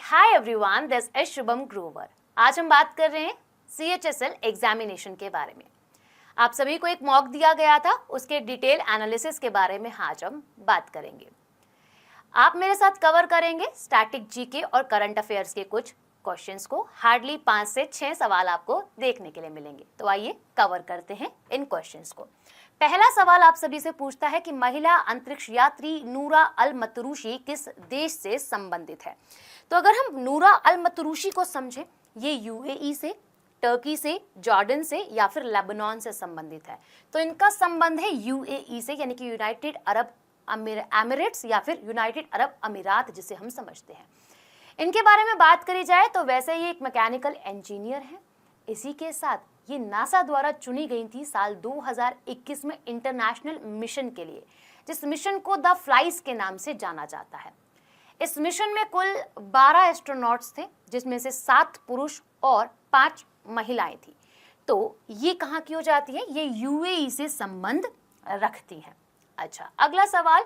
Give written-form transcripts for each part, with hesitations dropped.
Hi everyone, this is Shubham Grover. आज हम बात कर रहे हैं CHSL एग्जामिनेशन के बारे में। आप सभी को एक मॉक दिया गया था, उसके डिटेल एनालिसिस के बारे में आज हम बात करेंगे। आप मेरे साथ कवर करेंगे स्टैटिक जीके और करंट अफेयर्स के कुछ क्वेश्चंस को। हार्डली 5 से 6 सवाल आपको देखने के लिए मिलेंगे, तो आइए कवर करते हैं इन क्वेश्चंस को। पहला सवाल आप सभी से पूछता है कि महिला अंतरिक्ष यात्री नूरा अल मतरूशी किस देश से संबंधित है। तो अगर हम नूरा अल मतरूशी को समझें, ये UAE से, टर्की से, जॉर्डन से या फिर लेबनान से संबंधित है। तो इनका संबंध है UAE से, यानी कि यूनाइटेड अरब एमिरेट्स या फिर यूनाइटेड अरब अमीरात जिसे हम समझते हैं। इनके बारे में बात करी जाए तो वैसे ये एक मैकेनिकल इंजीनियर है। इसी के साथ ये नासा द्वारा चुनी गई थी साल 2021 में इंटरनेशनल मिशन के लिए, जिस मिशन को द फ्लाइज के नाम से जाना जाता है। इस मिशन में कुल 12 एस्ट्रोनॉट्स थे, जिसमें से 7 पुरुष और 5 महिलाएं थी। तो ये कहाँ की हो जाती है? ये UAE से संबंध रखती हैं। अच्छा, अगला सवाल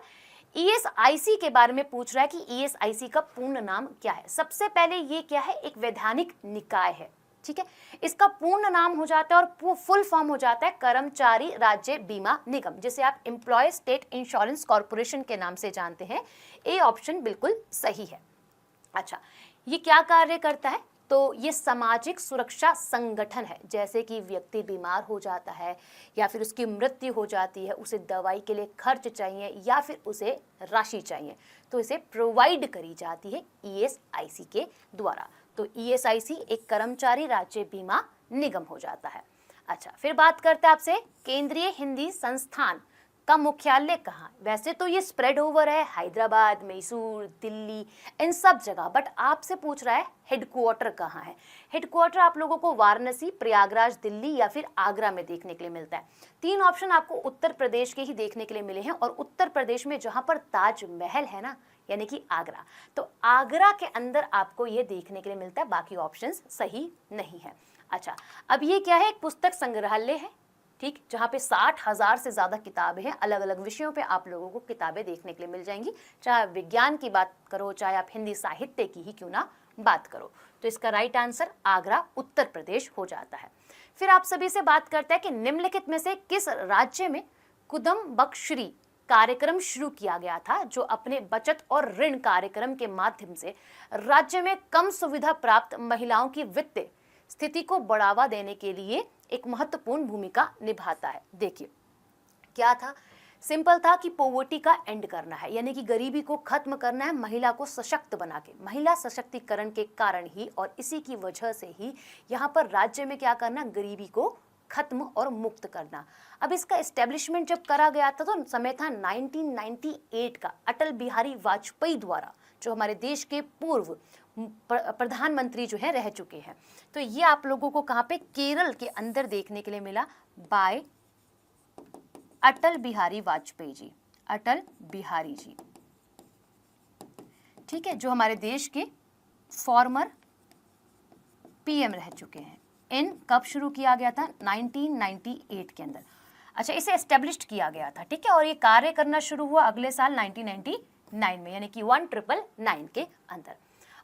ESIC के बारे में पूछ रहा है कि ESIC का पूर्ण नाम क्या है। सबसे पहले ये क्या है? एक वैधानिक निकाय है, ठीक है। इसका पूर्ण नाम हो जाता है और फुल फॉर्म हो जाता है कर्मचारी राज्य बीमा निगम, जिसे आप एम्प्लॉय स्टेट इंश्योरेंस कॉर्पोरेशन के नाम से जानते हैं। ए ऑप्शन बिल्कुल सही है। अच्छा, ये क्या कार्य करता है? तो ये सामाजिक सुरक्षा संगठन है। जैसे कि व्यक्ति बीमार हो जाता है या फिर उसकी मृत्यु हो जाती है, उसे दवाई के लिए खर्च चाहिए या फिर उसे राशि चाहिए, तो इसे प्रोवाइड करी जाती है ESIC के द्वारा। तो ESIC एक कर्मचारी राज्य बीमा निगम हो जाता है। अच्छा, फिर बात करते हैं आपसे केंद्रीय हिंदी संस्थान का मुख्यालय कहाँ? वैसे तो ये स्प्रेड ओवर है, हैदराबाद, मैसूर, दिल्ली, इन सब जगह, बट आपसे पूछ रहा है हेडक्वार्टर कहाँ है। हेडक्वार्टर आप लोगों को वाराणसी, प्रयागराज, दिल्ली या फिर आगरा में देखने के लिए मिलता है। 3 ऑप्शन आपको उत्तर प्रदेश के ही देखने के लिए मिले हैं, और उत्तर प्रदेश में जहाँ पर ताजमहल है ना, यानी कि आगरा, तो आगरा के अंदर आपको ये देखने के लिए मिलता है। बाकी ऑप्शंस सही नहीं है। अच्छा, अब ये क्या है? एक पुस्तक संग्रहालय है, ठीक, जहाँ पे 60,000 से ज़्यादा किताबें हैं। अलग अलग विषयों पे आप लोगों को किताबें देखने के लिए मिल जाएंगी, चाहे विज्ञान की बात करो, चाहे आप हिंदी साहित्य की ही क्यों ना बात करो। तो इसका राइट आंसर आगरा, उत्तर प्रदेश हो जाता है। फिर आप सभी से बात करते हैं कि निम्नलिखित में से किस राज्य में कुदम बख्श्री कार्यक्रम शुरू किया गया था, जो अपने बचत और ऋण कार्यक्रम के माध्यम से राज्य में कम सुविधा प्राप्त महिलाओं की वित्तीय स्थिति को बढ़ावा देने के लिए एक महत्वपूर्ण भूमिका निभाता है। देखिए क्या था? सिंपल था कि पॉवर्टी का एंड करना है, यानी कि गरीबी को खत्म करना है, महिला को सशक्त बना के। महिला सशक्तिकरण के कारण ही और इसी की वजह से ही यहाँ पर राज्य में क्या करना? गरीबी को खत्म और मुक्त करना। अब इसका एस्टेब्लिशमेंट जब करा गया था तो समय था 1998 का, अटल बिहारी वाजपेयी द्वारा, जो हमारे देश के पूर्व प्रधानमंत्री जो है रह चुके हैं। तो ये आप लोगों को कहाँ पे? केरल के अंदर देखने के लिए मिला, बाय अटल बिहारी वाजपेयी जी, अटल बिहारी जी, ठीक है, जो हमारे देश के फॉर्मर PM रह चुके हैं। इन कब शुरू किया गया था? 1998 के अंदर। अच्छा, इसे एस्टेब्लिश्ड किया गया था, ठीक है, और ये कार्य करना शुरू हुआ अगले साल 1999 में, यानी कि 1999 के अंदर।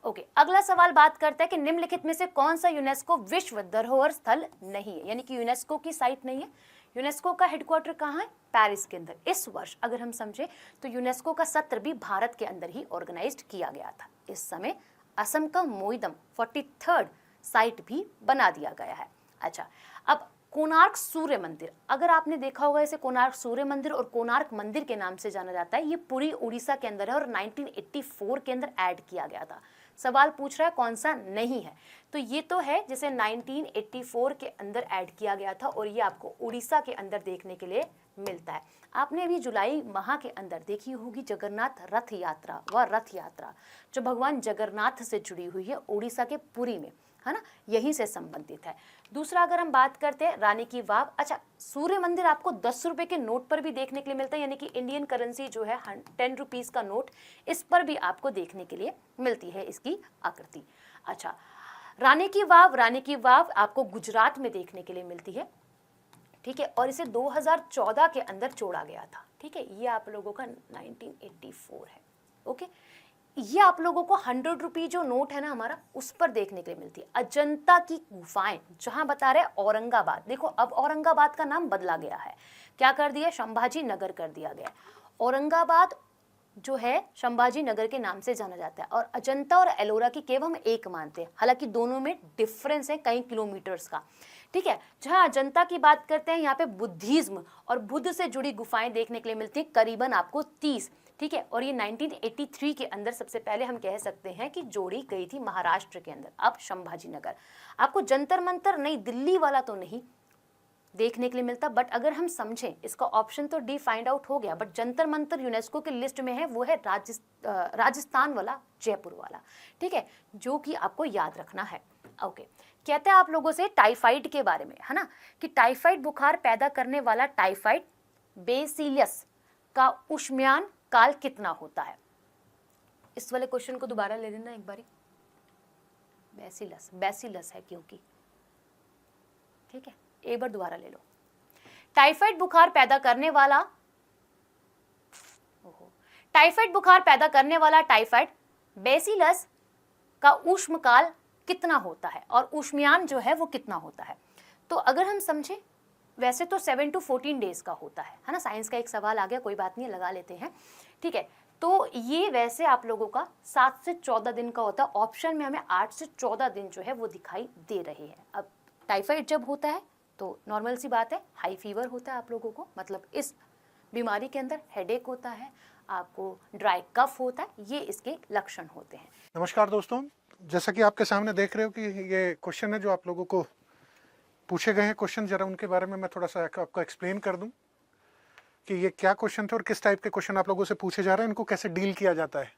ओके, अगला सवाल बात करता है कि निम्नलिखित में से कौन सा यूनेस्को विश्व धरोहर स्थल नहीं है, यानी कि यूनेस्को की साइट नहीं है। यूनेस्को का हेडक्वार्टर कहाँ है? पेरिस के अंदर। इस वर्ष अगर हम समझे तो यूनेस्को का सत्र भी भारत के अंदर ही ऑर्गेनाइज्ड किया गया था। इस समय असम का मोइदम 43rd साइट भी बना दिया गया है। अच्छा, अब कोणार्क सूर्य मंदिर, अगर आपने देखा होगा इसे कोणार्क सूर्य मंदिर और कोणार्क मंदिर के नाम से जाना जाता है। ये पूरी उड़ीसा के अंदर है और 1984 के अंदर ऐड किया गया था। सवाल पूछ रहा है कौन सा नहीं है, तो ये तो है जिसे 1984 के अंदर ऐड किया गया था, और ये आपको उड़ीसा के अंदर देखने के लिए मिलता है। आपने अभी जुलाई माह के अंदर देखी होगी जगन्नाथ रथ यात्रा, वह रथ यात्रा जो भगवान जगन्नाथ से जुड़ी हुई है, उड़ीसा के पुरी में, है ना, यहीं से संबंधित है। दूसरा अगर हम बात करते हैं रानी की वाव, अच्छा, सूर्य मंदिर आपको 10 रुपए के नोट पर भी देखने के लिए मिलता है, यानी कि इंडियन करेंसी जो है 10 रुपीज का नोट, इस पर भी आपको देखने के लिए मिलती है इसकी आकृति। अच्छा, रानी की वाव आपको गुजरात में देखने के लिए मिलती है, ठीक है, और इसे 2014 के अंदर जोड़ा गया था, ठीक है, ये आप लोगों का 1984 है। ओके, ये आप लोगों को 100 रुपी जो नोट है ना हमारा, उस पर देखने के लिए मिलती है। अजंता की गुफाएं, जहां बता रहे औरंगाबाद, देखो अब औरंगाबाद का नाम बदला गया है, क्या कर दिया, संभाजी नगर कर दिया गया। औरंगाबाद जो है संभाजी नगर के नाम से जाना जाता है, और अजंता और एलोरा की केव हम एक मानते हैं, हालांकि दोनों में डिफरेंस है कई किलोमीटर्स का, ठीक है। जहां अजंता की बात करते हैं, यहाँ पे बुद्धिज्म और बुद्ध से जुड़ी गुफाएं देखने के लिए मिलती है, करीबन आपको 30, ठीक है। और ये 1983 के अंदर सबसे पहले हम कह सकते हैं कि जोड़ी गई थी महाराष्ट्र के अंदर, अब संभाजी नगर। आपको जंतर मंतर नई दिल्ली वाला तो नहीं देखने के लिए मिलता, बट अगर हम समझें, इसका ऑप्शन तो डी फाइंड आउट हो गया, बट जंतर मंतर यूनेस्को की लिस्ट में है, वो है राजस्थान वाला, जयपुर वाला, ठीक है, जो कि आपको याद रखना है। ओके, कहते हैं आप लोगों से टाइफाइड के बारे में, है ना, कि टाइफाइड बुखार पैदा करने वाला टाइफाइड बेसिलस का उष्मायन काल कितना होता है। इस वाले क्वेश्चन को दोबारा ले लेना एक बारी। बेसिलस है क्योंकि, ठीक है, एक बार दोबारा ले लो। टाइफाइड बुखार पैदा करने वाला टाइफाइड बेसिलस का उष्म काल कितना होता है, और उष्मायन जो है वो कितना होता है। तो अगर हम समझे, वैसे तो 7 to 14 डेज का होता है ना, साइंस का एक सवाल आ गया, कोई बात नहीं, लगा लेते हैं, ठीक है। तो ये वैसे आप लोगों का 7 से 14 दिन का होता है, ऑप्शन में हमें 8 से 14 दिन जो है वो दिखाई दे रहे हैं। अब टाइफाइड जब होता है तो नॉर्मल सी बात है, हाई फीवर होता है आप लोगों को, मतलब इस बीमारी के अंदर हेडेक होता है, आपको ड्राई कफ होता है, ये इसके लक्षण होते हैं। नमस्कार दोस्तों, जैसा कि आपके सामने देख रहे हो कि ये क्वेश्चन है जो आप लोगों को पूछे गए हैं क्वेश्चन, जरा उनके बारे में मैं थोड़ा सा आपको एक्सप्लेन कर दूं कि ये क्या क्वेश्चन थे और किस टाइप के क्वेश्चन आप लोगों से पूछे जा रहे हैं, इनको कैसे डील किया जाता है।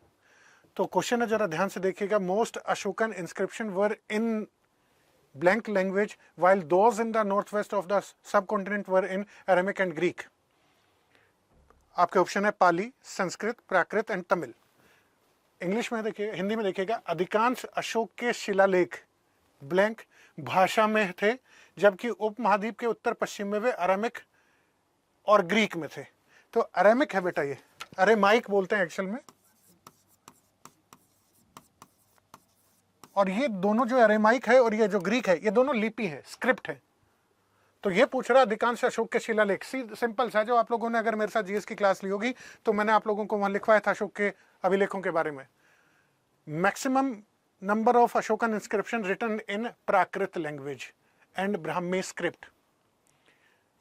तो क्वेश्चन है, जरा ध्यान से देखिएगा। Most Ashokan inscription were in blank language while those in the northwest of the subcontinent were in Aramaic and Greek। आपके ऑप्शन है पाली, संस्कृत, प्राकृत एंड तमिल। इंग्लिश में देखिए, हिंदी में देखिएगा, अधिकांश अशोक के शिलालेख ब्लैंक भाषा में थे, जबकि उपमहाद्वीप के उत्तर पश्चिम में वे अरामिक और ग्रीक में थे। तो अरामिक है बेटा, ये अरेमाइक बोलते हैं एक्चुअल में, और ये दोनों जो अरेमाइक है और ये जो ग्रीक है, ये दोनों लिपि है, स्क्रिप्ट है। तो ये पूछ रहा अधिकांश अशोक के शिलालेख, सिंपल सा, जो आप लोगों ने अगर मेरे साथ जीएस की क्लास ली होगी तो मैंने आप लोगों को वहां लिखवाया था अशोक के अभिलेखों के बारे में। Maximum number of Ashokan inscription written in Prakrit language and Brahmi script,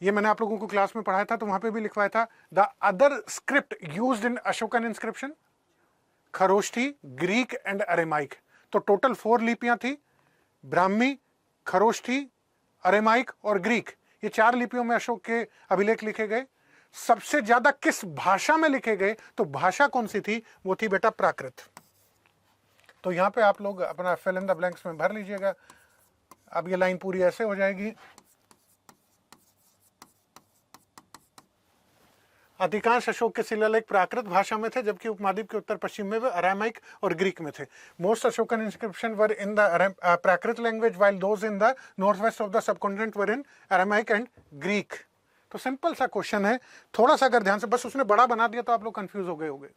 ये मैंने आप लोगों को क्लास में पढ़ाया था, तो वहां पे भी लिखवाया था। The other script used in Ashokan inscription, Kharosthi, Greek and Aramaic. तो टोटल 4 लिपियां थी, ब्राह्मी, खरोष्ठी, अरेमाइक और ग्रीक। ये 4 लिपियों में अशोक के अभिलेख लिखे गए। सबसे ज्यादा किस भाषा में लिखे गए, तो भाषा कौन सी थी, वो थी बेटा प्राकृत। तो यहां पे आप लोग अपना फिल इन द ब्लैंक्स में भर लीजिएगा। अब ये लाइन पूरी ऐसे हो जाएगी, अधिकांश अशोक के शिलालेख प्राकृत भाषा में थे, जबकि उपमहाद्वीप के उत्तर पश्चिम में वे अरामाइक और ग्रीक में थे। Most Ashokan inscription were in the Prakrit language while those in the north west of the subcontinent were in Aramaic and Greek. तो सिंपल सा क्वेश्चन है, थोड़ा सा अगर ध्यान से, बस उसने बड़ा बना दिया तो आप लोग कंफ्यूज हो गए होंगे।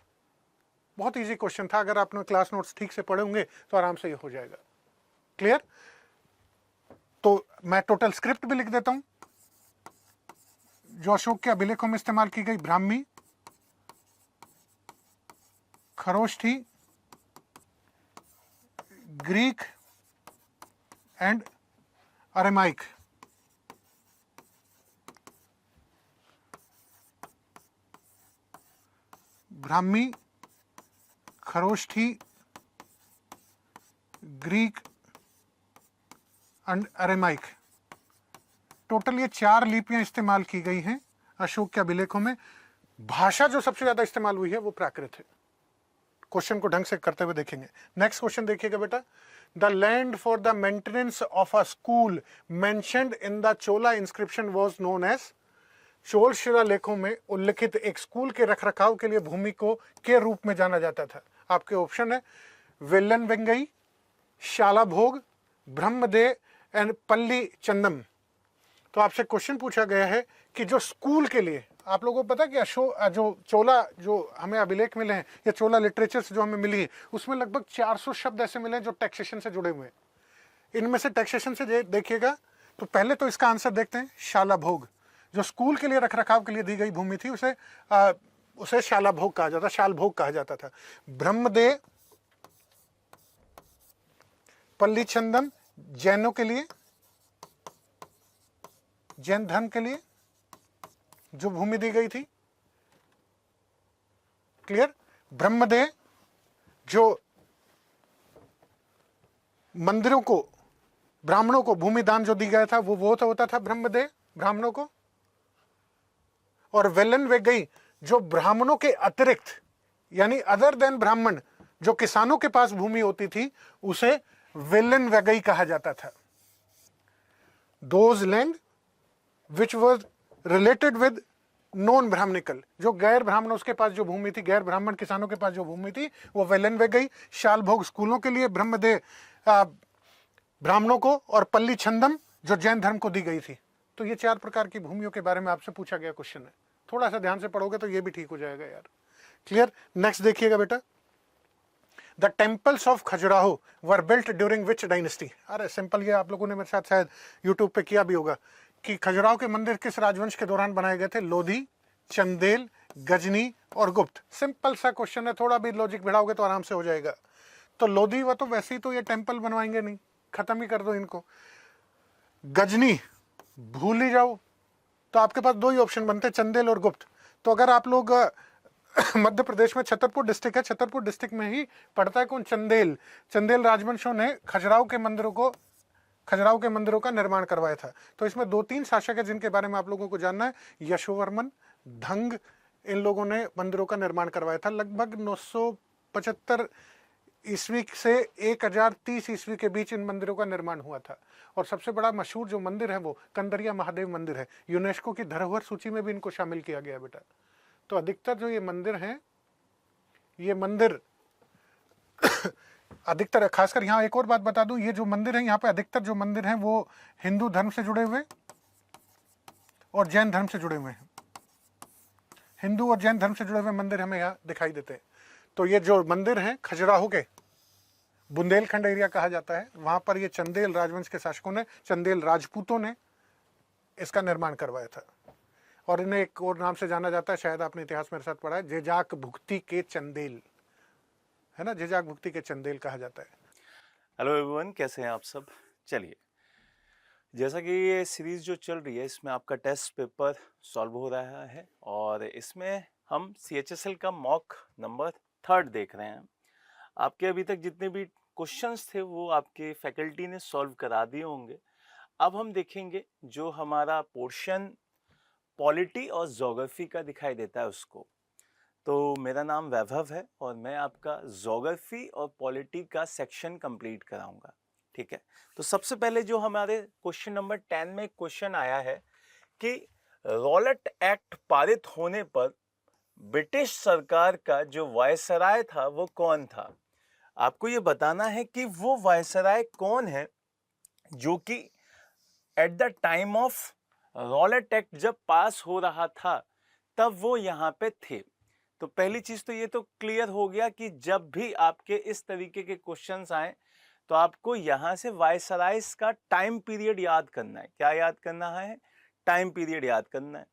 बहुत ईजी क्वेश्चन था, अगर आपने क्लास नोट्स ठीक से पढ़े होंगे तो आराम से ये हो जाएगा। क्लियर? तो मैं टोटल स्क्रिप्ट भी लिख देता हूं जो अशोक के अभिलेखों में इस्तेमाल की गई। Brahmi, Kharosthi, Greek and Aramaic. Brahmi, Kharosthi, Greek and Aramaic, total ये 4 लिपियां इस्तेमाल की गई हैं अशोक के अभिलेखों में। भाषा जो सबसे ज्यादा इस्तेमाल हुई है वो प्राकृत है। क्वेश्चन को ढंग से करते हुए देखेंगे। नेक्स्ट क्वेश्चन देखिएगा बेटा। The land for the maintenance of a school mentioned in the Chola inscription was known as. Chola शिलालेखों में उल्लिखित एक स्कूल के रखरखाव के लिए भूमि को के रूप में जाना जाता था। आपके ऑप्शन है वेल्लन वेंगई, शाला भोग, ब्रह्मदे एंड पल्ली चंदम। तो आपसे क्वेश्चन पूछा गया है कि जो स्कूल के लिए आप लोगों को पता है कि जो चोला जो हमें अभिलेख मिले हैं या चोला लिटरेचर से जो हमें मिली है, उसमें लगभग 400 शब्द ऐसे मिले हैं जो टैक्सेशन से जुड़े हुए हैं। इनमें से टैक्सेशन से देखिएगा तो पहले तो इसका आंसर देखते हैं, शाला भोग। जो स्कूल के लिए रख रखाव के लिए दी गई भूमि थी उसे शाला भोग कहा जाता, शाल भोग कहा जाता था। ब्रह्मदेव, पल्ली चंदन जैनों के लिए, जैन धर्म के लिए जो भूमि दी गई थी। क्लियर? ब्रह्मदेव जो मंदिरों को, ब्राह्मणों को भूमि दान जो दी गया था वो तो होता था ब्रह्मदेव ब्राह्मणों को। और वेलन वेगई जो ब्राह्मणों के अतिरिक्त यानी अदर देन ब्राह्मण जो किसानों के पास भूमि होती थी उसे वेलन वेगई कहा जाता था। Those land which was related with non Brahmanical, जो गैर ब्राह्मण उसके पास जो भूमि थी, गैर ब्राह्मण किसानों के पास जो भूमि थी वो वेलन वेगई। शाल भोग स्कूलों के लिए, ब्रह्मदेव ब्राह्मणों को, और पल्ली छंदम जो जैन धर्म को दी गई थी। तो ये 4 प्रकार की भूमियों के बारे में आपसे पूछा गया क्वेश्चन है। थोड़ा सा ध्यान से पढ़ोगे तो ये भी ठीक हो जाएगा यार। क्लियर? नेक्स्ट देखिएगा बेटा, the temples of Khajuraho were built during which dynasty. अरे सिंपल, ये आप लोगों ने मेरे साथ शायद यूट्यूब पे किया भी होगा कि खजुराहो के मंदिर किस राजवंश के दौरान बनाए गए थे? लोधी, चंदेल, गजनी और गुप्त। सिंपल सा क्वेश्चन है, थोड़ा भी लॉजिक बढ़ाओगे तो आराम से हो जाएगा। तो लोधी व तो वैसे ही तो ये टेम्पल बनवाएंगे नहीं, खत्म ही कर दो इनको। गजनी भूल ही जाओ। तो आपके पास 2 ही ऑप्शन बनते हैं, चंदेल और गुप्त। तो अगर आप लोग मध्य प्रदेश में छतरपुर डिस्ट्रिक्ट है, छतरपुर डिस्ट्रिक्ट में ही पड़ता है कौन? चंदेल। चंदेल राजवंशों ने खजुराहो के मंदिरों का निर्माण करवाया था। तो इसमें 2-3 शासक है जिनके बारे में आप लोगों को जानना है। यशोवर्मन, धंग, इन लोगों ने मंदिरों का निर्माण करवाया था। लगभग 975 ईस्वी से 1030 ईस्वी के बीच इन मंदिरों का निर्माण हुआ था। और सबसे बड़ा मशहूर जो मंदिर है वो कंदरिया महादेव मंदिर है। यूनेस्को की धरोहर सूची में भी इनको शामिल किया गया है बेटा। तो अधिकतर जो ये मंदिर हैं, ये मंदिर अधिकतर, खासकर यहाँ एक और बात बता दूं, ये जो मंदिर है यहाँ पे अधिकतर जो मंदिर हैं वो हिंदू धर्म से जुड़े हुए और जैन धर्म से जुड़े हुए हैं। हिंदू और जैन धर्म से जुड़े हुए मंदिर हमें यहाँ दिखाई देते हैं। तो ये जो मंदिर हैं खजुराहो के, बुंदेलखंड एरिया कहा जाता है, वहां पर ये चंदेल राजवंश के शासकों ने, चंदेल राजपूतों ने इसका निर्माण करवाया था। और इन्हें एक और नाम से जाना जाता है, शायद आपने इतिहास मेरे साथ पढ़ा है, जेजाक भुक्ति के चंदेल, है ना, जेजाक भुक्ति के चंदेल कहा जाता है। हेलो एवरीवन, कैसे हैं आप सब? चलिए, जैसा कि ये सीरीज जो चल रही है इसमें आपका टेस्ट पेपर सॉल्व हो रहा है और इसमें हम CHSL का मॉक नंबर 3 देख रहे हैं। आपके अभी तक जितने भी क्वेश्चंस थे वो आपके फैकल्टी ने सॉल्व करा दिए होंगे। अब हम देखेंगे जो हमारा पोर्शन पॉलिटी और ज्योग्राफी का दिखाई देता है उसको। तो मेरा नाम वैभव है और मैं आपका ज्योग्राफी और पॉलिटी का सेक्शन कंप्लीट कराऊंगा, ठीक है। तो सबसे पहले जो हमारे क्वेश्चन नंबर 10 में क्वेश्चन आया है कि रॉलेट एक्ट पारित होने पर ब्रिटिश सरकार का जो वायसराय था वो कौन था। आपको ये बताना है कि वो वायसराय कौन है जो कि at the time of Rowlatt act जब पास हो रहा था तब वो यहाँ पे थे। तो पहली चीज तो ये तो क्लियर हो गया कि जब भी आपके इस तरीके के क्वेश्चंस आए तो आपको यहाँ से वायसरायस का टाइम पीरियड याद करना है। क्या याद करना है? टाइम पीरियड याद करना है।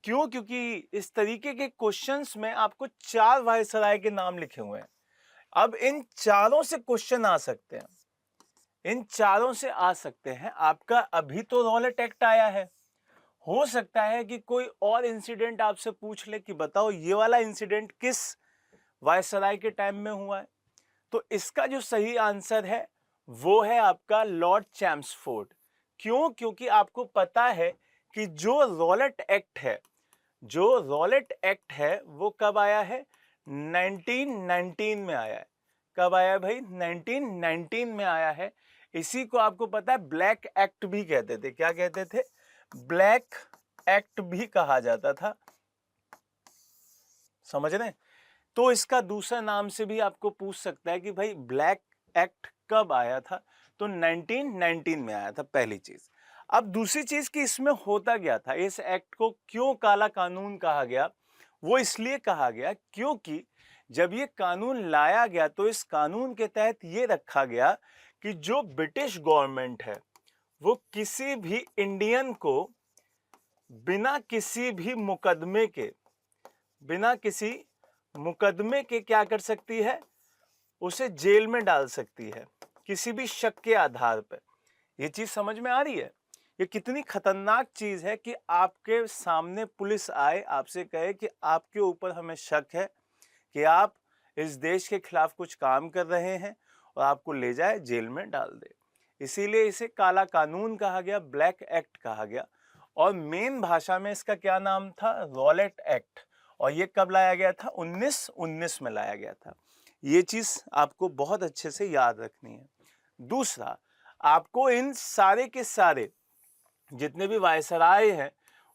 क्यों? क्योंकि इस तरीके के क्वेश्चंस में आपको 4 वायसराय के नाम लिखे हुए हैं। अब इन चारों से क्वेश्चन आ सकते हैं, इन चारों से आ सकते हैं। आपका अभी तो रॉलेट एक्ट आया है, हो सकता है कि कोई और इंसिडेंट आपसे पूछ ले कि बताओ ये वाला इंसिडेंट किस वायसराय के टाइम में हुआ है। तो इसका जो सही आंसर है वो है आपका लॉर्ड चैम्सफोर्ड। क्यों? क्योंकि आपको पता है कि जो रॉलेट एक्ट है वो कब आया है? 1919 में आया है। कब आया है भाई? 1919 में आया है। इसी को आपको पता है ब्लैक एक्ट भी कहते थे। क्या कहते थे? ब्लैक एक्ट भी कहा जाता था, समझ रहे हैं? तो इसका दूसरा नाम से भी आपको पूछ सकता है कि भाई ब्लैक एक्ट कब आया था। तो 1919 में आया था, पहली चीज। अब दूसरी चीज कि इसमें होता क्या था, इस एक्ट को क्यों काला कानून कहा गया, वो इसलिए कहा गया क्योंकि जब ये कानून लाया गया तो इस कानून के तहत ये रखा गया कि जो ब्रिटिश गवर्नमेंट है वो किसी भी इंडियन को बिना किसी मुकदमे के क्या कर सकती है, उसे जेल में डाल सकती है किसी भी शक के आधार पर। ये चीज समझ में आ रही है? ये कितनी खतरनाक चीज है कि आपके सामने पुलिस आए, आपसे कहे कि आपके ऊपर हमें शक है कि आप इस देश के खिलाफ कुछ काम कर रहे हैं, और आपको ले जाए जेल में डाल दे। इसीलिए इसे काला कानून कहा गया, ब्लैक एक्ट कहा गया। और मेन भाषा में इसका क्या नाम था, रॉलेट एक्ट। और ये कब लाया गया था, 1919 में लाया गया था। ये चीज आपको बहुत अच्छे से याद रखनी है। दूसरा, आपको इन सारे के सारे जितने भी वायसराय हैं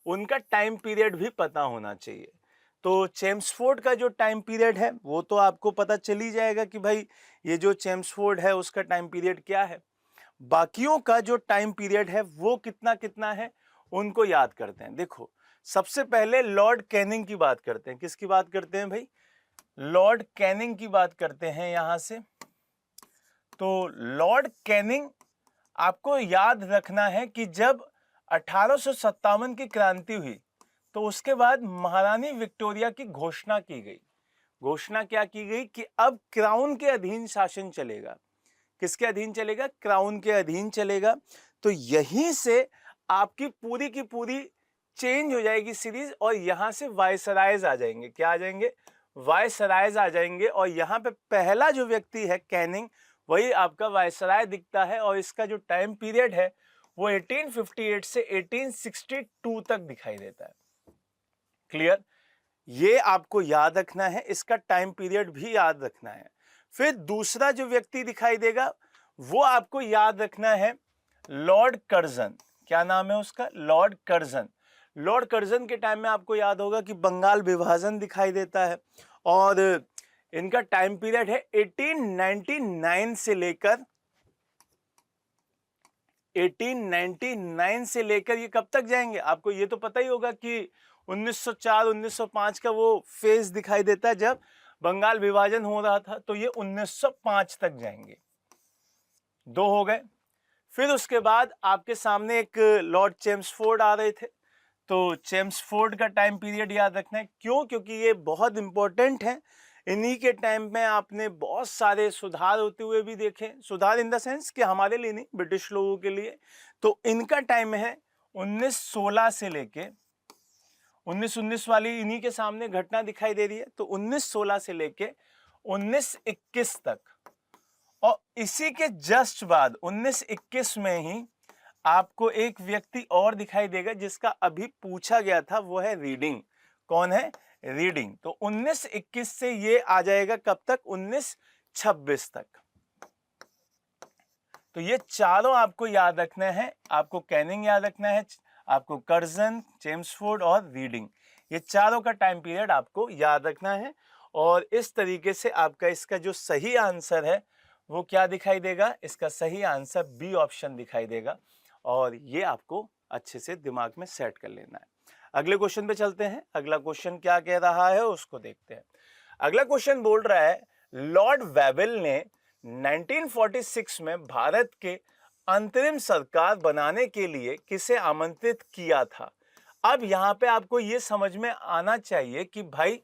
उनका टाइम पीरियड भी पता होना चाहिए। तो चेम्सफोर्ड का जो टाइम पीरियड है वो तो आपको पता चल ही जाएगा कि भाई ये जो चेम्सफोर्ड है उसका टाइम पीरियड क्या है। बाकियों का जो टाइम पीरियड है वो कितना कितना है उनको याद करते हैं। देखो, सबसे पहले लॉर्ड कैनिंग की बात करते हैं। किसकी बात करते हैं भाई? लॉर्ड कैनिंग की बात करते हैं यहां से। तो लॉर्ड कैनिंग, आपको याद रखना है कि जब 1857 की क्रांति हुई तो उसके बाद महारानी विक्टोरिया की घोषणा की गई। घोषणा क्या की गई कि अब क्राउन के अधीन शासन चलेगा। किसके अधीन चलेगा? क्राउन के अधीन चलेगा। तो यहीं से आपकी पूरी की पूरी चेंज हो जाएगी सीरीज, और यहां से वायसरायज आ जाएंगे। क्या आ जाएंगे? वायसरायज आ जाएंगे। और यहाँ पे पहला जो व्यक्ति है कैनिंग, वही आपका वायसराय दिखता है। और इसका जो टाइम पीरियड है वो 1858 से 1862 तक दिखाई देता है। क्लियर? ये आपको याद रखना है, इसका टाइम पीरियड भी याद रखना है। फिर दूसरा जो व्यक्ति दिखाई देगा वो आपको याद रखना है लॉर्ड कर्जन। क्या नाम है उसका? Lord Curzon. लॉर्ड कर्जन के टाइम में आपको याद होगा कि बंगाल विभाजन दिखाई देता है, और इनका टाइम पीरियड है 1899 से लेकर 1899 से लेकर ये कब तक जाएंगे? आपको ये तो पता ही होगा कि 1904-1905 का वो फेज दिखाई देता है जब बंगाल विभाजन हो रहा था। तो ये 1905 तक जाएंगे। दो हो गए। फिर उसके बाद आपके सामने एक लॉर्ड चेम्सफोर्ड आ रहे थे। तो चेम्सफोर्ड का टाइम पीरियड याद रखना है। क्यों? क्योंकि ये बहुत इंपॉर्टेंट है। इन्हीं के टाइम में आपने बहुत सारे सुधार होते हुए भी देखे। सुधार इन द सेंस कि हमारे लिए नहीं, ब्रिटिश लोगों के लिए। तो इनका टाइम है 1916 से लेके 1919 वाली इन्हीं के सामने घटना दिखाई दे रही है। तो 1916 से लेके 1921 तक। और इसी के जस्ट बाद 1921 में ही आपको एक व्यक्ति और दिखाई देगा जिसका अभी पूछा गया था, वो है रीडिंग। कौन है? रीडिंग। तो 1921 से ये आ जाएगा कब तक? 1926 तक। तो ये चारों आपको याद रखना है। आपको कैनिंग याद रखना है, आपको कर्जन, चेम्सफोर्ड और रीडिंग, ये चारों का टाइम पीरियड आपको याद रखना है। और इस तरीके से आपका इसका जो सही आंसर है वो क्या दिखाई देगा? इसका सही आंसर बी ऑप्शन दिखाई देगा। और ये आपको अच्छे से दिमाग में सेट कर लेना है। अगले क्वेश्चन पे चलते हैं। अगला क्वेश्चन क्या कह रहा है उसको देखते हैं। अगला क्वेश्चन बोल रहा है, लॉर्ड वेवेल ने 1946 में भारत के अंतरिम सरकार बनाने के लिए किसे आमंत्रित किया था? अब यहां पे आपको ये समझ में आना चाहिए कि भाई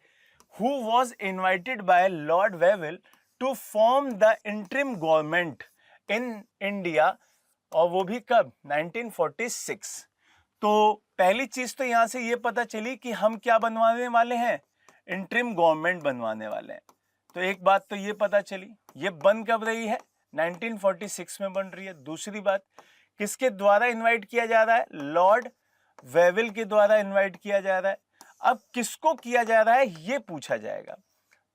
who was invited by Lord Wavell to form the interim government in India, और वो भी कब? 1946। तो पहली चीज तो यहां से ये पता चली कि हम क्या बनवाने वाले हैं? इंटरिम गवर्नमेंट बनवाने वाले हैं। तो एक बात तो ये पता चली। ये बन कब रही है? 1946 में बन रही है। दूसरी बात, किसके द्वारा इनवाइट किया जा रहा है? लॉर्ड वेवेल के द्वारा इनवाइट किया जा रहा है। अब किसको किया जा रहा है ये पूछा जाएगा।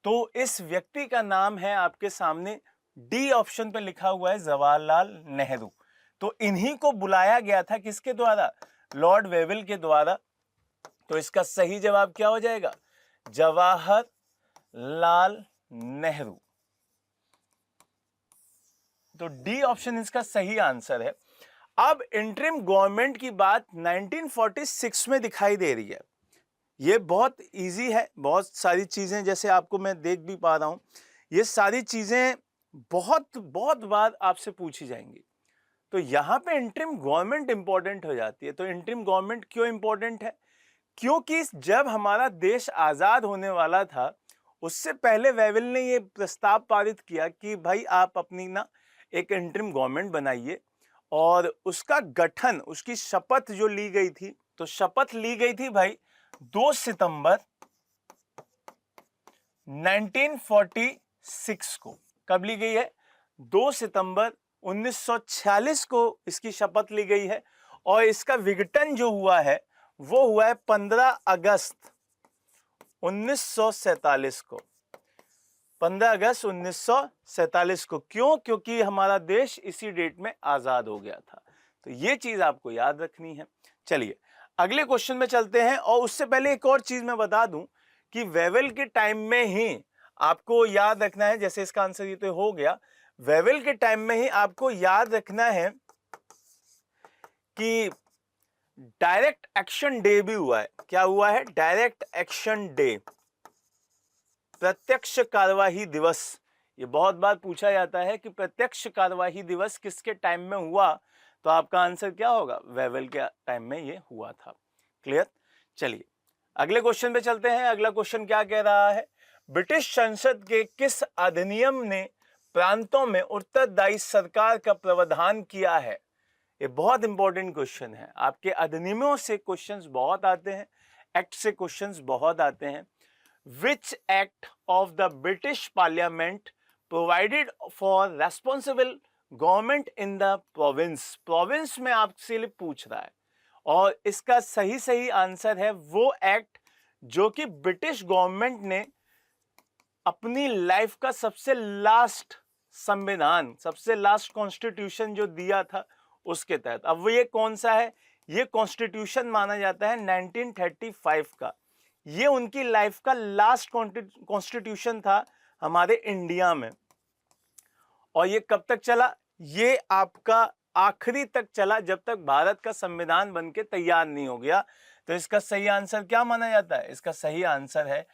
तो इस व्यक्ति का नाम है आपके सामने, डी ऑप्शन पे लिखा हुआ है, जवाहरलाल नेहरू। तो इन्हीं को बुलाया गया था, किसके द्वारा? लॉर्ड वेवेल के द्वारा। तो इसका सही जवाब क्या हो जाएगा? जवाहरलाल नेहरू। तो डी ऑप्शन इसका सही आंसर है। अब इंटरिम गवर्नमेंट की बात 1946 में दिखाई दे रही है। ये बहुत इजी है, बहुत सारी चीजें जैसे आपको मैं देख भी पा रहा हूं, ये सारी चीजें बहुत बहुत बार आपसे पूछी जाएंगी। तो यहाँ पे इंटरिम गवर्नमेंट इंपॉर्टेंट हो जाती है। तो इंटरिम गवर्नमेंट क्यों इंपॉर्टेंट है? क्योंकि जब हमारा देश आजाद होने वाला था उससे पहले वेवेल ने ये प्रस्ताव पारित किया कि भाई आप अपनी ना एक इंटरिम गवर्नमेंट बनाइए, और उसका गठन, उसकी शपथ जो ली गई थी, तो शपथ ली गई थी भाई 2 सितंबर 1946 को। कब ली गई है? 2 सितंबर 1946 को इसकी शपथ ली गई है, और इसका विघटन जो हुआ है वो हुआ है 15 अगस्त 1947 को। 15 अगस्त 1947 को। क्यों? क्योंकि हमारा देश इसी डेट में आजाद हो गया था। तो ये चीज आपको याद रखनी है। चलिए अगले क्वेश्चन में चलते हैं, और उससे पहले एक और चीज मैं बता दूं कि वेवेल के टाइम में ही आपको याद रखना है, जैसे इसका आंसर ये तो हो गया, वेवेल के टाइम में ही आपको याद रखना है कि डायरेक्ट एक्शन डे भी हुआ है। क्या हुआ है? डायरेक्ट एक्शन डे, प्रत्यक्ष कार्यवाही दिवस। ये बहुत बार पूछा जाता है कि प्रत्यक्ष कार्यवाही दिवस किसके टाइम में हुआ, तो आपका आंसर क्या होगा? वेवेल के टाइम में ये हुआ था। क्लियर? चलिए अगले क्वेश्चन पे चलते हैं। अगला क्वेश्चन क्या कह रहा है? ब्रिटिश संसद के किस अधिनियम ने प्रांतों में उत्तरदायी सरकार का प्रावधान किया है? ये बहुत इंपॉर्टेंट क्वेश्चन है। आपके अधिनियमों से क्वेश्चंस बहुत आते हैं, एक्ट से क्वेश्चंस बहुत आते हैं। Which act of the British Parliament provided for responsible government in the province? Province में आपसे लिए पूछ रहा है, और इसका सही आंसर है वो एक्ट जो कि ब्रिटिश गवर्नमेंट ने अपनी लाइफ का सबसे लास्ट संविधान, सबसे लास्ट कॉन्स्टिट्यूशन जो दिया था उसके तहत। अब वो ये कौन सा है? ये कॉन्स्टिट्यूशन माना जाता है 1935 का। ये उनकी लाइफ का लास्ट कॉन्स्टिट्यूशन था हमारे इंडिया में। और ये कब तक चला? ये आपका आखिरी तक चला, जब तक भारत का संविधान बनके तैयार नहीं हो गया। तो इसका सही आंसर क्या माना जाता है? इसका सही आंसर है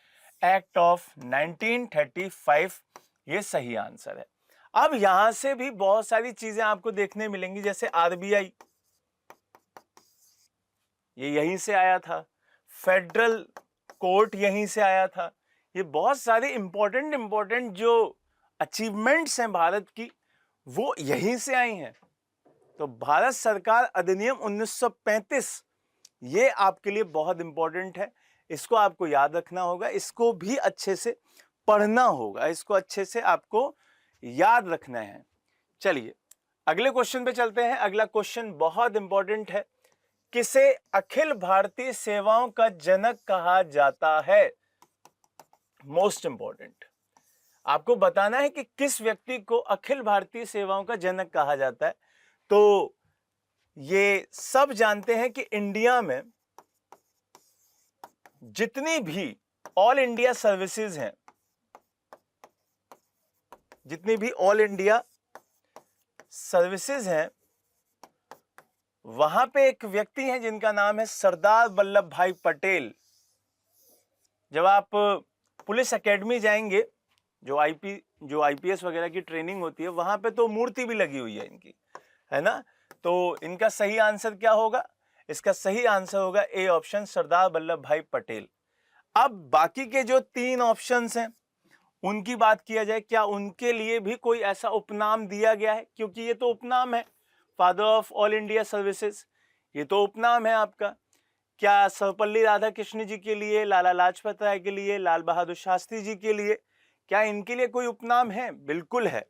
एक्ट ऑफ 1935। ये सही आंसर है। अब यहां से भी बहुत सारी चीजें आपको देखने मिलेंगी, जैसे आरबीआई, ये यहीं से आया था, फेडरल कोर्ट यहीं से आया था। ये बहुत सारे इंपॉर्टेंट जो अचीवमेंट्स हैं भारत की, वो यहीं से आई हैं। तो भारत सरकार अधिनियम 1935, ये आपके लिए बहुत इंपॉर्टेंट है। इसको आपको याद रखना होगा, इसको भी अच्छे से पढ़ना होगा, इसको अच्छे से आपको याद रखना है। चलिए अगले क्वेश्चन पे चलते हैं। अगला क्वेश्चन बहुत इंपॉर्टेंट है। किसे अखिल भारतीय सेवाओं का जनक कहा जाता है? मोस्ट इंपॉर्टेंट, आपको बताना है कि किस व्यक्ति को अखिल भारतीय सेवाओं का जनक कहा जाता है। तो ये सब जानते हैं कि इंडिया में जितनी भी ऑल इंडिया सर्विसेज हैं, जितनी भी ऑल इंडिया सर्विसेज हैं, वहां पे एक व्यक्ति हैं जिनका नाम है सरदार वल्लभ भाई पटेल। जब आप पुलिस एकेडमी जाएंगे, जो आईपीएस वगैरह की ट्रेनिंग होती है, वहां पे तो मूर्ति भी लगी हुई है इनकी, है ना? तो इनका सही आंसर क्या होगा? इसका सही आंसर होगा ए ऑप्शन, सरदार वल्लभ भाई पटेल। अब बाकी के जो 3 ऑप्शंस हैं उनकी बात किया जाए, क्या उनके लिए भी कोई ऐसा उपनाम दिया गया है? क्योंकि ये तो उपनाम है, father of all India services, ये तो उपनाम है आपका। क्या सर्वपल्ली राधाकृष्ण जी के लिए, लाला लाजपत राय के लिए, लाल बहादुर शास्त्री जी के लिए, क्या इनके लिए कोई उपनाम है? बिल्कुल है।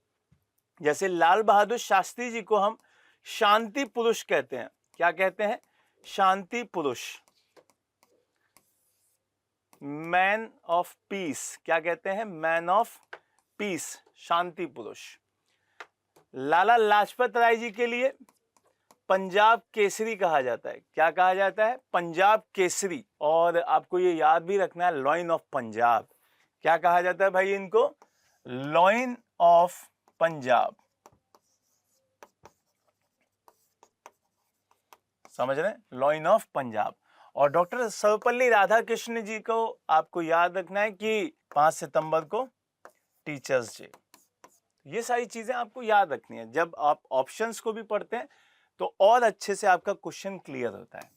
जैसे लाल बहादुर शास्त्री जी को हम शांति पुरुष कहते हैं। क्या कहते हैं? शांति पुरुष, मैन ऑफ पीस। क्या कहते हैं? मैन ऑफ पीस, शांति पुरुष। लाला लाजपत राय जी के लिए पंजाब केसरी कहा जाता है। क्या कहा जाता है? पंजाब केसरी। और आपको ये याद भी रखना है, लॉइन ऑफ पंजाब। क्या कहा जाता है भाई इनको? Lion of Punjab. समझ रहे हैं, लॉइन ऑफ पंजाब। और डॉक्टर सर्वपल्ली राधाकृष्ण जी को आपको याद रखना है कि 5 सितंबर को टीचर्स डे। ये सारी चीजें आपको याद रखनी है। जब आप ऑप्शंस को भी पढ़ते हैं तो और अच्छे से आपका क्वेश्चन क्लियर होता है।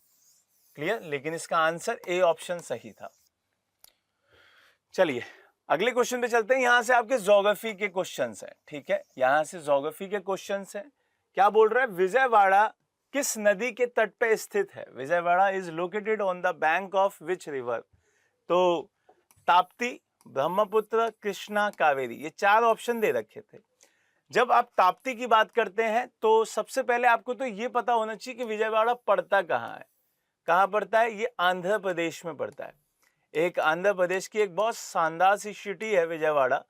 क्लियर? लेकिन इसका आंसर ए ऑप्शन सही था। चलिए अगले क्वेश्चन पे चलते हैं। यहां से आपके ज्योग्राफी के क्वेश्चंस हैं, ठीक है, यहां से ज्योग्राफी के क्वेश्चंस हैं। क्या बोल रहा है? विजयवाड़ा किस नदी के तट पे स्थित है? Vijayawada is located on the bank of which river? तो ताप्ती, ब्रह्मपुत्र, कृष्णा, कावेरी, ये 4 ऑप्शन दे रखे थे। जब आप ताप्ती की बात करते हैं तो सबसे पहले आपको तो ये पता होना चाहिए कि विजयवाड़ा पड़ता कहाँ है। कहाँ पड़ता है? ये आंध्र प्रदेश में पड़ता है। एक आंध्र प्रदेश की एक बहुत शानदार सी सिटी है विजयवाड़ा,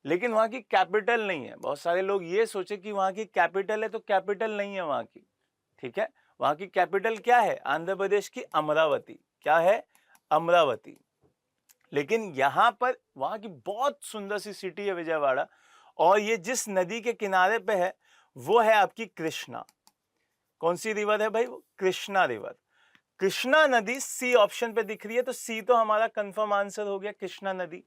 लेकिन वहाँ की कैपिटल नहीं है। बहुत सारे लोग ये सोचे कि वहाँ की कैपिटल है, तो कैपिटल नहीं है वहाँ की, ठीक है। वहाँ की कैपिटल क्या है? आंध्र प्रदेश की अमरावती। क्या है? अमरावती। लेकिन यहाँ पर वहाँ की बहुत सुंदर सी सिटी है विजयवाड़ा, और ये जिस नदी के किनारे पे है वो है आपकी कृष्णा। कौन सी रिवर है भाई? वो कृष्णा रिवर। कृष्णा नदी सी ऑप्शन पे दिख रही है, तो सी तो हमारा कंफर्म आंसर हो गया, कृष्णा नदी।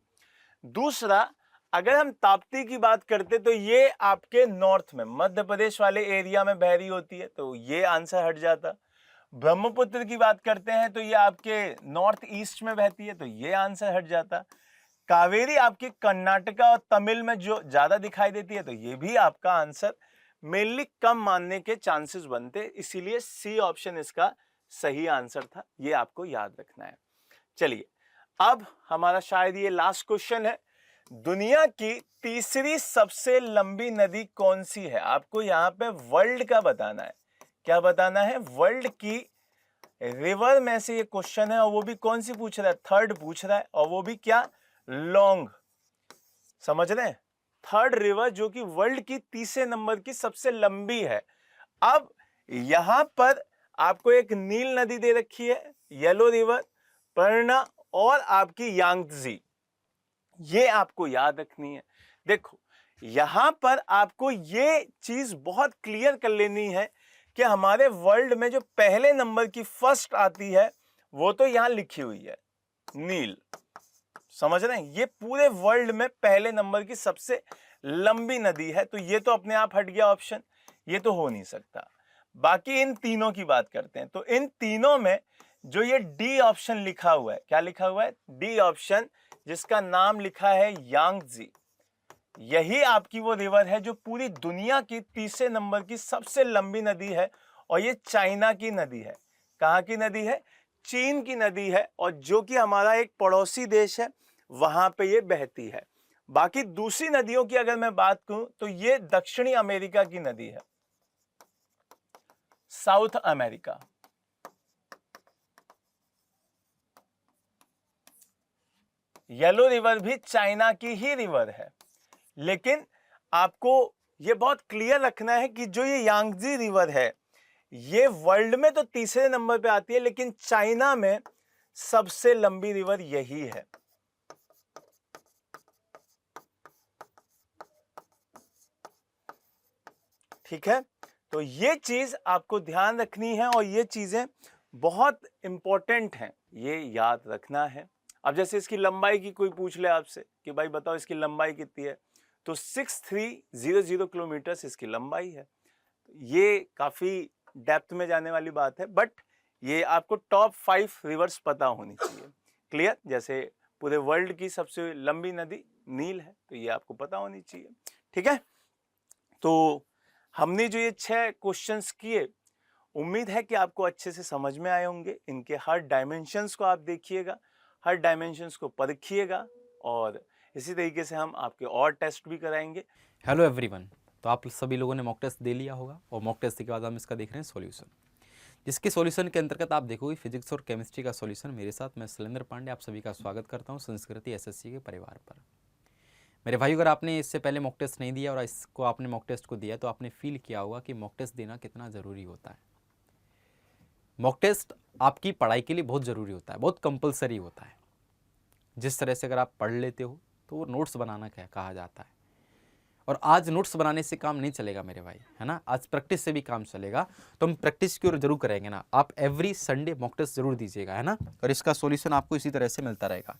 दूसरा, अगर हम ताप्ती की बात करते तो ये आपके नॉर्थ में मध्य प्रदेश वाले एरिया में बह रही होती है, तो ये आंसर हट जाता। ब्रह्मपुत्र की बात करते हैं तो ये आपके नॉर्थ ईस्ट में बहती है, तो ये आंसर हट जाता। कावेरी आपकी कर्नाटका और तमिल में जो ज्यादा दिखाई देती है, तो ये भी आपका आंसर मेनली कम मानने के चांसेस बनते, इसीलिए सी ऑप्शन इसका सही आंसर था। ये आपको याद रखना है। चलिए अब हमारा शायद ये लास्ट क्वेश्चन है। दुनिया की तीसरी सबसे लंबी नदी कौन सी है? आपको यहाँ पे वर्ल्ड का बताना है। क्या बताना है? वर्ल्ड की रिवर में से ये क्वेश्चन है, और वो भी कौन सी पूछ रहा है? थर्ड पूछ रहा है, और वो भी क्या? लॉन्ग। समझ रहे हैं? थर्ड रिवर जो कि वर्ल्ड की तीसरे नंबर की सबसे लंबी है। अब यहां पर आपको एक नील नदी दे रखी है, येलो रिवर, पर्णा और आपकी यांगत्जी। ये आपको याद रखनी है। देखो यहां पर आपको ये चीज बहुत क्लियर कर लेनी है कि हमारे वर्ल्ड में जो पहले नंबर की फर्स्ट आती है वो तो यहां लिखी हुई है, नील। समझ रहे हैं? ये पूरे वर्ल्ड में पहले नंबर की सबसे लंबी नदी है, तो ये तो अपने आप हट गया ऑप्शन, ये तो हो नहीं सकता। बाकी इन तीनों की बात करते हैं, तो इन तीनों में जो ये डी ऑप्शन लिखा हुआ है, क्या लिखा हुआ है? डी ऑप्शन, जिसका नाम लिखा है यांगत्जी, यही आपकी वो रिवर है जो पूरी दुनिया की तीसरे नंबर की सबसे लंबी नदी है, और ये चाइना की नदी है। कहाँ की नदी है? चीन की नदी है, और जो कि हमारा एक पड़ोसी देश है, वहां पे ये बहती है। बाकी दूसरी नदियों की अगर मैं बात करूं तो ये दक्षिणी अमेरिका की नदी है, साउथ अमेरिका। येलो रिवर भी चाइना की ही रिवर है, लेकिन आपको ये बहुत क्लियर रखना है कि जो ये यांगत्जी रिवर है ये वर्ल्ड में तो तीसरे नंबर पे आती है, लेकिन चाइना में सबसे लंबी रिवर यही है। ठीक है, तो ये चीज आपको ध्यान रखनी है, और ये चीजें बहुत इंपॉर्टेंट हैं, ये याद रखना है। अब जैसे इसकी लंबाई की कोई पूछ ले आपसे कि भाई बताओ इसकी लंबाई कितनी है, तो 6300 किलोमीटर इसकी लंबाई है। ये काफी डेप्थ में जाने वाली बात है, बट ये आपको टॉप 5 रिवर्स पता होनी चाहिए। क्लियर? जैसे पूरे वर्ल्ड की सबसे लंबी नदी नील है, तो ये आपको पता होनी चाहिए। ठीक है, तो हमने जो ये 6 क्वेश्चंस किए, उम्मीद है कि आपको अच्छे से समझ में आए होंगे। इनके हर डायमेंशंस को आप देखिएगा, हर डायमेंशंस को परखिएगा, और इसी तरीके से हम आपके और टेस्ट भी कराएंगे। हेलो एवरीवन, तो आप सभी लोगों ने मॉक टेस्ट दे लिया होगा, और मॉक टेस्ट के बाद हम इसका देख रहे हैं सॉल्यूशन, जिसके सॉल्यूशन के अंतर्गत आप देखोगे फिजिक्स और केमिस्ट्री का सॉल्यूशन। मेरे साथ मैं शैलेंद्र पांडे आप सभी का स्वागत करता हूं संस्कृति एसएससी के परिवार पर। मेरे भाई, अगर आपने इससे पहले मॉक टेस्ट नहीं दिया और इसको आपने मॉक टेस्ट को दिया, तो आपने फील किया होगा कि मॉक टेस्ट देना कितना ज़रूरी होता है। मॉक टेस्ट आपकी पढ़ाई के लिए बहुत ज़रूरी होता है, बहुत कंपलसरी होता है। जिस तरह से अगर आप पढ़ लेते हो तो वो नोट्स बनाना कहा जाता है, और आज नोट्स बनाने से काम नहीं चलेगा मेरे भाई, है ना, आज प्रैक्टिस से भी काम चलेगा। तो हम प्रैक्टिस की ओर जरूर करेंगे ना, आप एवरी संडे मॉक टेस्ट जरूर दीजिएगा, है ना, और इसका सॉल्यूशन आपको इसी तरह से मिलता रहेगा।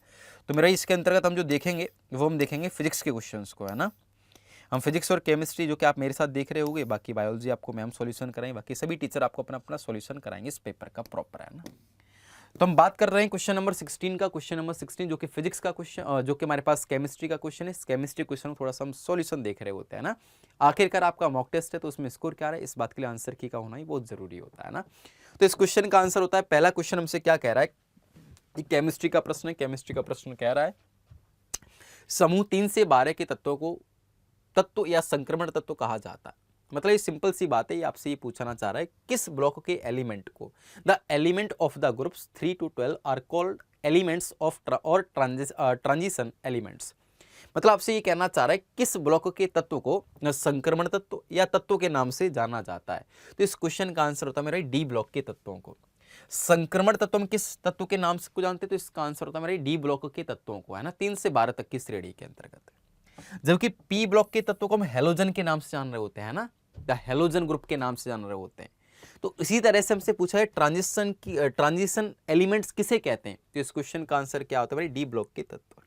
तो मेरा इसके अंतर्गत हम जो देखेंगे वो हम देखेंगे फिजिक्स के क्वेश्चंस को, है ना। हम फिजिक्स और केमिस्ट्री जो कि आप मेरे साथ देख रहे होंगे, बाकी बायोलॉजी आपको मैम सॉल्यूशन कराएंगे, बाकी सभी टीचर आपको अपना अपना सॉल्यूशन कराएंगे इस पेपर का प्रॉपर, है ना। तो हम बात कर रहे हैं क्वेश्चन नंबर 16 का, क्वेश्चन नंबर 16 जो कि फिजिक्स का क्वेश्चन, जो कि हमारे पास केमिस्ट्री का क्वेश्चन है। इस केमिस्ट्री क्वेश्चन में थोड़ा सा हम सॉल्यूशन देख रहे होते हैं ना। आखिरकार आपका मॉक टेस्ट है तो उसमें स्कोर क्या रहा है, इस बात के लिए आंसर की का होना ही बहुत जरूरी होता है ना। तो इस क्वेश्चन का आंसर होता है, पहला क्वेश्चन हमसे क्या कह रहा है, केमिस्ट्री का प्रश्न है। केमिस्ट्री का प्रश्न कह रहा है समूह 3 से 12 के तत्वों को तत्व या संक्रमण तत्व कहा जाता है। मतलब ये सिंपल सी बात है, ये आपसे ये पूछना चाह रहा है किस ब्लॉक के एलिमेंट को, the element of the groups 3 to 12 are called elements of और ट्रांजिशन एलिमेंट्स। मतलब आपसे ये कहना चाह रहा है किस ब्लॉक के तत्व को संक्रमण तत्व या तत्वों के नाम से जाना जाता है। तो इस क्वेश्चन का आंसर होता है मेरा डी ब्लॉक के तत्वों को। संक्रमण तत्व हम किस तत्व के नाम से को जानते हैं, तो इसका आंसर होता है मेरा डी ब्लॉक के तत्वों को, है ना, 3 से 12 तक की श्रेणी के अंतर्गत। जबकि पी ब्लॉक के तत्वों को हम हेलोजन के नाम से जान रहे होते हैं ना, द हेलोजन ग्रुप के नाम से जान रहे होते हैं। तो इसी तरह से हमसे पूछा है ट्रांजिशन एलिमेंट्स किसे कहते हैं, तो इस क्वेश्चन का आंसर क्या होता है डी ब्लॉक के तत्व।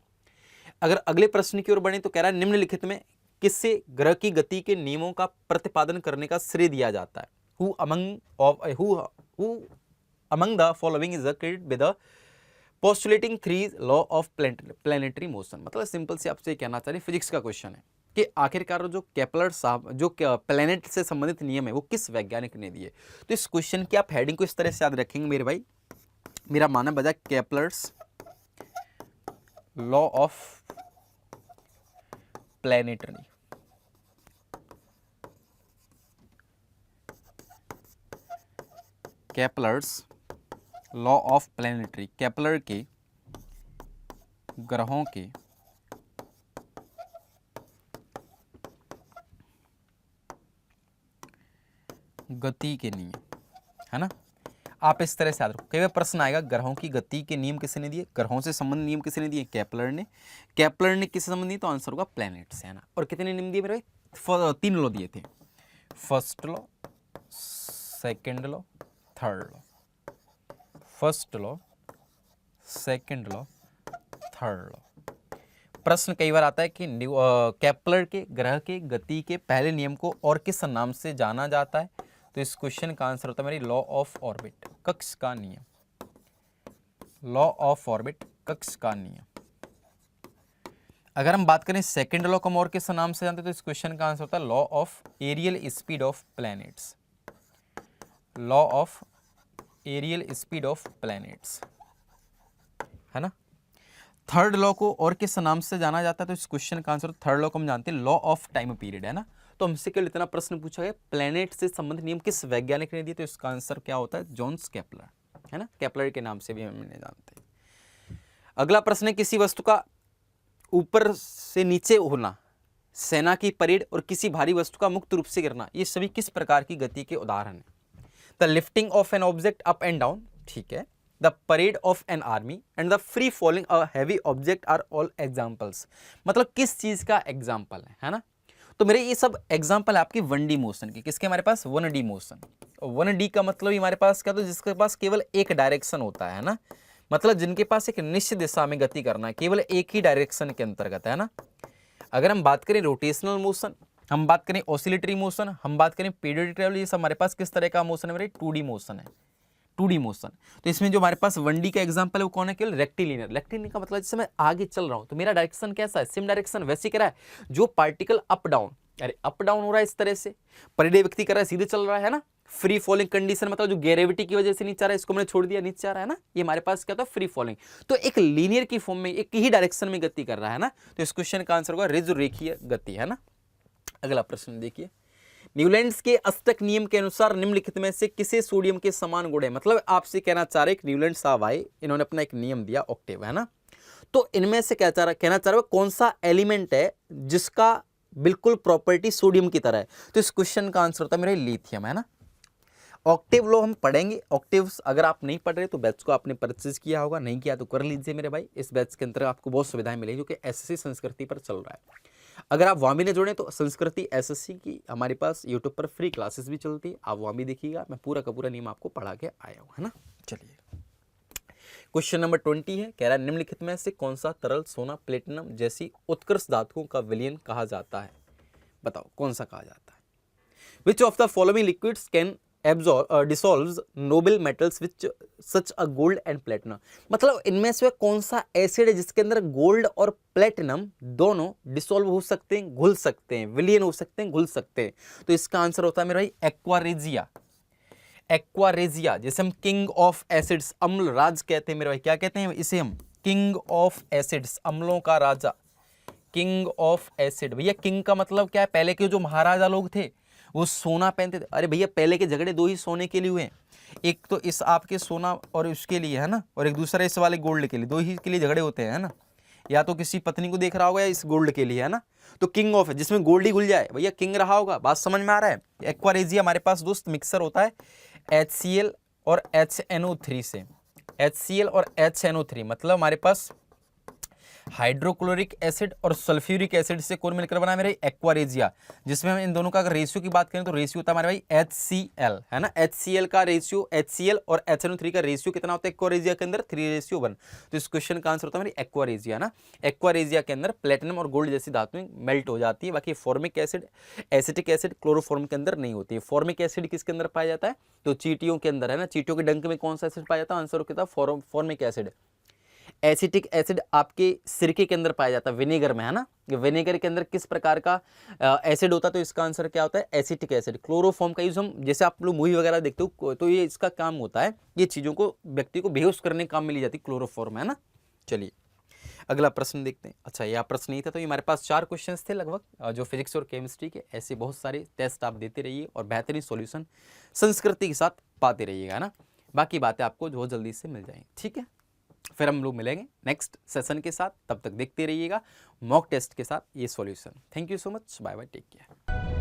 अगर अगले प्रश्न की ओर बढ़े तो कह रहा है निम्नलिखित में किससे ग्रह की गति के नियमों का प्रतिपादन करने का श्रेय दिया जाता है। Who among the following is credited with the postulating 3 law of planetary motion. मतलब सिंपल से आपसे कहना चाह रहे फिजिक्स का क्वेश्चन है कि आखिरकार जो केपलर साहब जो प्लैनेट से संबंधित नियम है वो किस वैज्ञानिक ने दिए। तो इस क्वेश्चन की आप हेडिंग को इस तरह से याद रखेंगे मेरे भाई, मेरा माना बजा Kepler's law of planetary. Kepler's law of planetary, Kepler के ग्रहों के गति के नियम, है ना। आप इस तरह से याद रखो, कई बार प्रश्न आएगा ग्रहों की गति के नियम किसने दिए, ग्रहों से संबंधित नियम किसने दिए, केपलर ने। केपलर ने किससे संबंधित, तो आंसर होगा प्लैनेट से, है ना। और कितने नियम दिए मेरे भाई, 3 लॉ दिए थे, first law, second law, third law. First law, second law, third law. प्रश्न कई बार आता है कि केपलर के ग्रह के गति के पहले नियम को और किस नाम से जाना जाता है। तो इस क्वेश्चन का आंसर होता है मेरी लॉ ऑफ ऑर्बिट, कक्ष का नियम। लॉ ऑफ ऑर्बिट, कक्ष का नियम। अगर हम बात करें सेकेंड लॉ को हम और किस नाम से जानते हैं, तो इस क्वेश्चन का आंसर होता है law of areal speed of planets. Law of areal speed of planets, है ना। थर्ड लॉ को और किस नाम से जाना जाता है, तो इस क्वेश्चन का आंसर थर्ड लॉ को हम जानते हैं लॉ ऑफ टाइम पीरियड, है ना। तो हमसे केवल इतना प्रश्न पूछा गया प्लैनेट से संबंधित नियम किस वैज्ञानिक ने दिए, तो इसका आंसर क्या होता है जॉन्स केपलर, है ना। केपलर के नाम से भी हम इन्हें जानते हैं। अगला प्रश्न है किसी वस्तु का ऊपर से नीचे होना, सेना की परेड और किसी भारी वस्तु का मुक्त रूप से गिरना, ये सभी किस प्रकार की गति के उदाहरण है। The lifting of an object up and down, ठीक है, the parade of an army and the free falling a heavy object are all examples. मतलब किस चीज का एग्जाम्पल है ना। तो मेरे ये सब एग्जाम्पल है आपकी 1D मोशन की, किसके हमारे पास 1D मोशन। 1D का मतलब हमारे पास क्या, तो जिसके पास केवल एक डायरेक्शन होता है ना, मतलब जिनके पास एक निश्चित दिशा में गति करना है, केवल एक ही डायरेक्शन के अंतर्गत, है ना। अगर हम बात करें रोटेशनल मोशन, हम बात करें ऑसिलेटरी मोशन, हम बात करें पीरियोडिक ट्रैवल, ये सब हमारे पास किस तरह का मोशन है मेरे 2D मोशन है, 2D मोशन। तो इसमें जो हमारे पास 1D का एग्जांपल है वो कौन है, केवल रेक्टिलिनियर। रेक्टिलिनियर का मतलब जैसे मैं आगे चल रहा हूं तो मेरा डायरेक्शन कैसा है, सेम डायरेक्शन। वैसे कह रहा है जो पार्टिकल अप डाउन, अरे अप डाउन हो रहा है इस तरह से, परिडे व्यक्ति कर रहा है सीधे चल रहा है ना। फ्री फॉलिंग कंडीशन मतलब जो ग्रेविटी की वजह से नीचे आ रहा है, इसको मैंने छोड़ दिया नीचे आ रहा है ना, ये हमारे पास क्या होता है फ्री फॉलिंग। तो एक लीनियर की फॉर्म में एक ही डायरेक्शन में गति कर रहा है ना। तो इस क्वेश्चन का आंसर होगा रेखीय गति, है ना। अगला प्रश्न देखिए, न्यूलैंड्स के अष्टक नियम के अनुसार निम्नलिखित में से किसे सोडियम के समान गुण है। मतलब आपसे कहना चाह रहे न्यूलैंड साहब आए, इन्होंने अपना एक नियम दिया ऑक्टेव, है ना। तो इनमें से क्या कहना चाह रहा है कौन सा एलिमेंट है जिसका बिल्कुल प्रॉपर्टी सोडियम की तरह है। तो इस क्वेश्चन का आंसर होता है मेरा लिथियम, है ना। ऑक्टेव लॉ हम पढ़ेंगे। ऑक्टेव्स अगर आप नहीं पढ़ रहे तो बैच को आपने परचेज किया होगा, नहीं किया तो कर लीजिए मेरे भाई। इस बैच के अंतर्गत आपको बहुत सुविधाएं मिलेगी जो कि एसएससी संस्कृति पर चल रहा है। अगर आप वहाँ भी नहीं जुड़े तो संस्कृति एसएससी की हमारे पास यूट्यूब पर फ्री क्लासेस भी चलती है, आप वहाँ भी देखिएगा, मैं पूरा का पूरा नियम आपको पढ़ा के आया हूँ, है ना। चलिए क्वेश्चन नंबर 20 है, कह रहा है निम्नलिखित में से कौन सा तरल सोना प्लेटिनम जैसी उत्कृष्ट धातुओं का विलयन कहा जाता है, बताओ कौन सा कहा जाता है। Which of the following liquids can dissolves noble metals which such a gold and platinum, मतलब इनमें से कौन सा एसिड है जिसके अंदर गोल्ड और प्लेटिनम दोनों डिसॉल्व हो सकते हैं, घुल सकते हैं, विलयन हो सकते हैं, घुल सकते हैं। तो इसका आंसर होता है मेरा भाई एक्वारेजिया। एक्वारेजिया जैसे हम किंग ऑफ एसिड्स, अम्ल राज कहते हैं मेरे भाई, क्या कहते हैं इसे हम, किंग ऑफ एसिड्स, अम्लों का राजा, किंग ऑफ एसिड। भैया किंग का मतलब क्या है, पहले के जो महाराजा लोग थे वो सोना पहनते थे। अरे भैया पहले के झगड़े दो ही सोने के लिए हुए, एक तो इस आपके सोना और उसके लिए है ना, और एक दूसरा इस वाले गोल्ड के लिए, दो ही के लिए झगड़े होते हैं, है ना। या तो किसी पत्नी को देख रहा होगा या इस गोल्ड के लिए, है ना। तो किंग ऑफ है जिसमें गोल्ड ही घुल जाए, भैया किंग रहा होगा, बात समझ में आ रहा है। एक्वारेजिया हमारे पास दोस्त मिक्सर होता है HCl और HNO3 से, HCl और HNO3 मतलब हमारे पास हाइड्रोक्लोरिक एसिड और सल्फ्यूरिक एसिड से कौन मिलकर बना मेरे एक्वारेजिया, जिसमें हम इन दोनों का अगर रेशियो की बात करें तो रेशियो होता है हमारे भाई HCl, है ना। HCl का रेशियो, HCl और HNO3 का रेशियो कितना होता है एक्वारेजिया के अंदर, 3:1। तो इस क्वेश्चन का आंसर होता है मेरी एक्वारेजिया ना। एक्वारेजिया के अंदर प्लेटिनम और गोल्ड जैसी धातुएं मेल्ट हो जाती है, बाकी formic acid, acetic acid chloroform के अंदर नहीं होती है। फॉर्मिक एसिड किसके अंदर पाया जाता है, तो चींटियों के अंदर, है ना। चींटियों के डंक में कौन सा एसिड पाया जाता है, आंसर होता है फॉर्मिक एसिड। एसिटिक एसिड आपके सिरके के अंदर पाया जाता है, विनेगर में, है ना। विनेगर के अंदर किस प्रकार का एसिड होता है, तो इसका आंसर क्या होता है एसिटिक एसिड। क्लोरोफॉर्म का यूज हम जैसे आप लोग मूवी वगैरह देखते हो तो ये इसका काम होता है, ये चीज़ों को व्यक्ति को बेहोश करने काम में ली जाती है क्लोरोफॉर्म, है ना। चलिए अगला प्रश्न देखते हैं। अच्छा यह प्रश्न नहीं था, तो ये हमारे पास 4 क्वेश्चंस थे लगभग जो फिजिक्स और केमिस्ट्री के। ऐसे बहुत सारे टेस्ट आप देते रहिए और बेहतरीन सॉल्यूशन संस्कृति के साथ पाते रहिएगा, है ना। बाकी बातें आपको बहुत जल्दी से मिल जाएंगी, ठीक है। फिर हम लोग मिलेंगे नेक्स्ट सेशन के साथ, तब तक देखते रहिएगा मॉक टेस्ट के साथ ये solution. Thank you so much, bye bye, take care.